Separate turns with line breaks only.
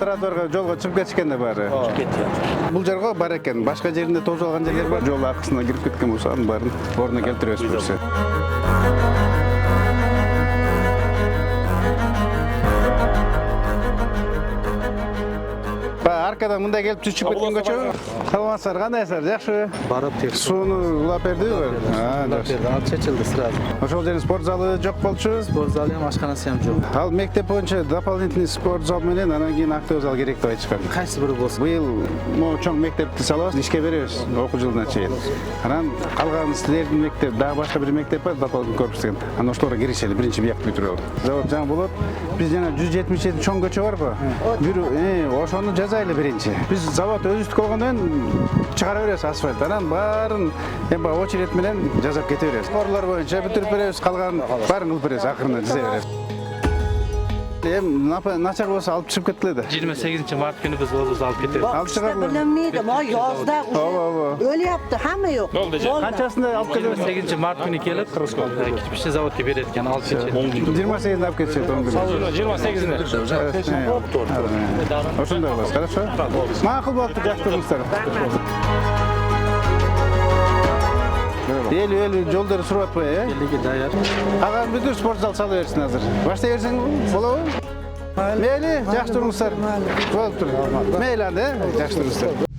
Тротуарга жолго чыгып кетишкен да баары. Бул жерге бар экен. Башка жеринде тозуп алган жерлер бар. Жол акысына кирип кеткен болсо анын баарын ордуна келтиребиз берсе. Аркадан мындай келип түшүп кеткен көчө. Саламатсыздар, кандайсыздар? Жакшы.
Барып тек
Сууну улап бердиби?
жакшы. Ал чечилди сразу.
Ошол жерде спорт залы жок болчу.
Спорт залы ham, ашканасы ham жок.
Ал мектеп боюнча дополнительный спорт зал менен анан кийин актив зал керек деп айтышкан.
Кайсы бири болсун.
Быйыл могу чоң мектепти салабыз, ишке беребиз окуу жылына чейин. Анан калган силердин мектеп, дагы башка бир мектеп бар, дополнительный корпус деген. Анан ошолорго киришели, биринчи биякты бүтүрүп алып. Завод жаңы болот. Биз жана 177 чоң көчө барбы? Бир ошону жазайлы биринчи. Биз завод өзүбүздүк болгондон чыгара беребиз асфальт. Анан баарын эми очередь менен жазап кете беребиз. Корлор боюнча бүтүрүп беребиз, калган баарын кылып беребиз, акырында жаза беребиз. Начар болса алып чыгып кеткиле да.
28 Mart günü biz oğuz alıp getirdik.
Alып чыгарлы.
Bilmiydim, o yazda öyle yaptı, hamma yok.
Канчасында алып кетебиз?
28 Mart günü gelip Kişmişli zavodga beredigan alıp ketishadi.
28'inde alып кетишет.
28'inde.
Ошондой болот, хорошо? Макул болупту, жакшы турмуңуздар. Эл жолдору суруп атпайбы, э?
Элге даяр.
Ага бүтүн спорт зал сала берсин азыр. Баштай берсең болобу? Мейли, жакшы турмуңуздар. Болуптур. Мейли анда, жакшы турмуңуздар.